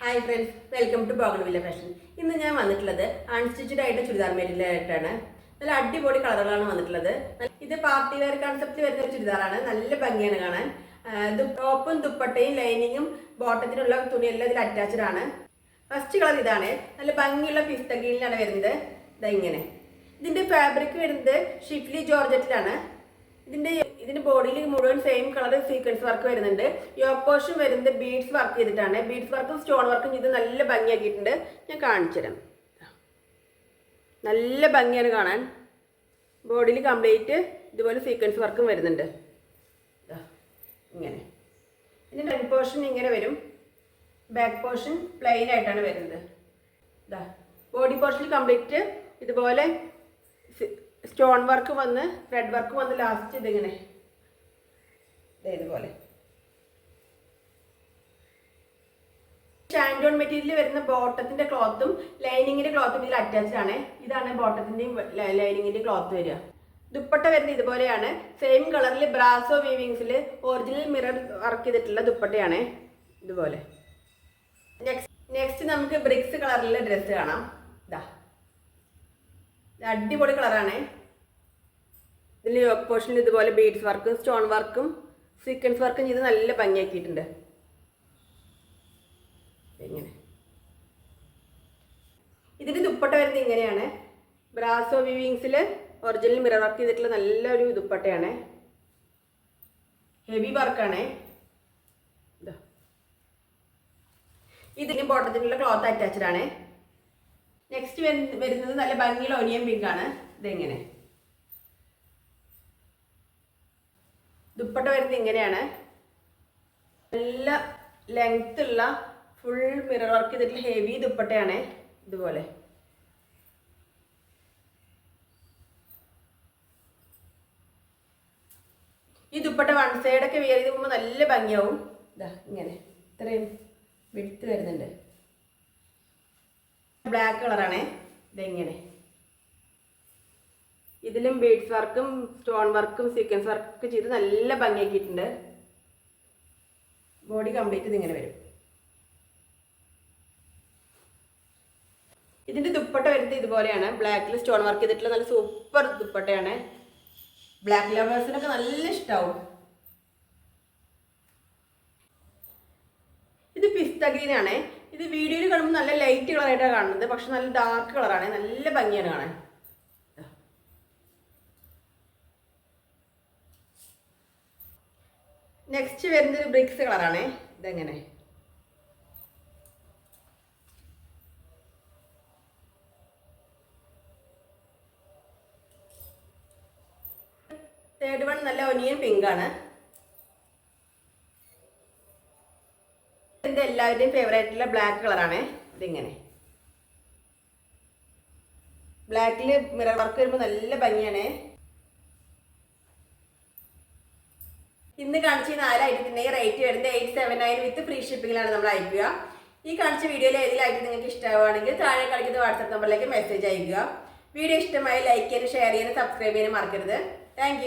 Hi friends, welcome to Bougainvillea fashion. ഇന്ന് ഞാൻ വന്നിട്ടുള്ളത് അൺസ്റ്റിച്ചഡ് ആയിട്ട് ചുരിദാർ മെറ്റീരിയലായിട്ടാണ്. നല്ല അടിപൊളി കളറുകളാണ് വന്നിട്ടുള്ളത്. ഇത് പാർട്ടി വെയർ കൺസെപ്റ്റ് വരുന്ന ഒരു ചുരിദാറാണ്. നല്ല ഭംഗിയാണ് കാണാൻ. ടോപ്പും ദുപ്പട്ടയും ലൈനിങ്ങും ബോട്ടത്തിനുള്ള തുണിയെല്ലാം ഇതിൽ അറ്റാച്ച്ഡ് ആണ്. ഫസ്റ്റ് കളർ ഇതാണ്. നല്ല ഭംഗിയുള്ള പിസ്ത ഗ്രീനിലാണ് വരുന്നത്. ഇങ്ങനെ ഇതിന്റെ ഫാബ്രിക് വരുന്നത് ഷിഫ്ലി ജോർജറ്റിലാണ്. ഇതിന്റെ ബോഡിയിൽ മുഴുവൻ സെയിം കളർ സീക്വൻസ് വർക്ക് വരുന്നുണ്ട്. യോക്ക് പോർഷൻ വരുന്നത് ബീഡ്സ് വർക്ക് ചെയ്തിട്ടാണ്. ബീഡ്സ് വർക്കും സ്റ്റോൺ വർക്കും ചെയ്ത് നല്ല ഭംഗിയാക്കിയിട്ടുണ്ട്. ഞാൻ കാണിച്ചു തരാം. നല്ല ഭംഗിയാണ് കാണാൻ. ബോഡിയിൽ കംപ്ലീറ്റ് ഇതുപോലെ സീക്വൻസ് വർക്കും വരുന്നുണ്ട്. ഇങ്ങനെ ഇതിന്റെ ഫ്രണ്ട് പോർഷൻ ഇങ്ങനെ വരും. ബാക്ക് പോർഷൻ പ്ലെയിൻ ആയിട്ടാണ് വരുന്നത്. ബോഡി പോർഷനിൽ കംപ്ലീറ്റ് ഇതുപോലെ സ്റ്റോൺ വർക്ക് വന്ന് ത്രെഡ് വർക്ക് വന്ന് ലാസ്റ്റ് ഇതിങ്ങനെ ഇതുപോലെ ഷാൻഡോൺ മെറ്റീരിയൽ വരുന്ന ബോട്ടത്തിന്റെ ക്ലോത്തും ലൈനിങ്ങിന്റെ ക്ലോത്തും ഇതിൽ അറ്റാച്ച്ഡ് ആണ്. ഇതാണ് ബോട്ടത്തിന്റെയും ലൈനിങ്ങിന്റെ ക്ലോത്ത് വരിക. ദുപ്പട്ട വരുന്നത് ഇതുപോലെയാണ്. സെയിം കളറിൽ ബ്രാസോ വീവിങ്സിൽ ഒറിജിനൽ മിറർ വർക്ക് ചെയ്തിട്ടുള്ള ദുപ്പട്ടയാണ്. ഇതുപോലെ നെക്സ്റ്റ് നമുക്ക് ബ്രിക്സ് കളറിലുള്ള ഡ്രസ്സ് കാണാം. അടിപൊളി കളറാണ്. ഇതിൽ യോക്ക് പോർഷനിൽ ഇതുപോലെ ബീഡ്സ് വർക്കും സ്റ്റോൺ വർക്കും സീക്വൻസ് വർക്കും ചെയ്ത് നല്ല ഭംഗിയാക്കിയിട്ടുണ്ട്. ഇങ്ങനെ ഇതിന്റെ ദുപ്പട്ട വരുന്നത് ഇങ്ങനെയാണ്. ബ്രാസോ വിവിങ്സിൽ ഒറിജിനൽ മിറർ വർക്ക് ചെയ്തിട്ടുള്ള നല്ലൊരു ദുപ്പട്ടയാണ്. ഹെവി വർക്കാണ്. ഇതിന് ബോട്ടത്തിനുള്ള ക്ലോത്ത് അറ്റാച്ച്ഡ് ആണ്. നെക്സ്റ്റ് വരുന്നത് നല്ല ഭംഗിയുള്ള ഒനിയൻ പിങ്ക് ആണ്. ഇതെങ്ങനെ ദുപ്പട്ട വരുന്നത് ഇങ്ങനെയാണ്. നല്ല ലെങ്ത് ഉള്ള ഫുൾ മിറർ വർക്ക് ചെയ്തിട്ടുള്ള ഹെവി ദുപ്പട്ടയാണ്. ഇതുപോലെ ഈ ദുപ്പട്ട വൺ സൈഡൊക്കെ വിയർ ചെയ്ത് പോകുമ്പോൾ നല്ല ഭംഗിയാവും. ഇങ്ങനെ ഇത്രയും വിടുത്ത് വരുന്നുണ്ട്. ബ്ലാക്ക് കളറാണ്. ഇതെങ്ങനെ ഇതിലും ബീഡ്സ് വർക്കും സ്റ്റോൺ വർക്കും സീക്വൻസ് വർക്കും ചെയ്ത് നല്ല ഭംഗിയാക്കിയിട്ടുണ്ട്. ബോഡി കംപ്ലീറ്റ് ഇതിങ്ങനെ വരും. ഇതിന്റെ ദുപ്പട്ട വരുന്നത് ഇതുപോലെയാണ്. ബ്ലാക്കിൽ സ്റ്റോൺ വർക്ക് ചെയ്തിട്ടുള്ള നല്ല സൂപ്പർ ദുപ്പട്ടയാണ്. ബ്ലാക്ക് ലവേഴ്സിനൊക്കെ നല്ല ഇഷ്ടാവും. ഇത് പിസ്ത ഗ്രീൻ ആണ്. ഇത് വീഡിയോയിൽ കാണുമ്പോൾ നല്ല ലൈറ്റ് കളറായിട്ടാണ് കാണുന്നത്. പക്ഷെ നല്ല ഡാർക്ക് കളറാണ്. നല്ല ഭംഗിയാണ് കാണാൻ. നെക്സ്റ്റ് വരുന്നത് ബ്രിക്സ് കളറാണ്. ഇതെങ്ങനെ തേർഡ് വൺ നല്ല ഒനിയൻ പിങ്ക് ആണ്. എൻ്റെ എല്ലാവരുടെയും ഫേവറേറ്റ് ആയിട്ടുള്ള ബ്ലാക്ക് കളറാണ്. ഇതിങ്ങനെ ബ്ലാക്കിൽ മിറർ വർക്ക് വരുമ്പോൾ നല്ല ഭംഗിയാണ്. ഇന്ന് കാണിച്ച 4 ഐറ്റത്തിൻ്റെ റേറ്റ് വരുന്നത് 879 വിത്ത് ഫ്രീ ഷിപ്പിങ്ങിലാണ് നമ്മൾ അയക്കുക. ഈ കാണിച്ച വീഡിയോയിൽ ഏതെങ്കിലും ഐറ്റം നിങ്ങൾക്ക് ഇഷ്ടമാവുകയാണെങ്കിൽ താഴെ കളിക്കുന്ന വാട്സാപ്പ് നമ്പറിലേക്ക് മെസ്സേജ് അയക്കുക. വീഡിയോ ഇഷ്ടമായി ലൈക്ക് ചെയ്യാനും ഷെയർ ചെയ്യാനും സബ്സ്ക്രൈബ് ചെയ്യാനും മറക്കരുത്. താങ്ക്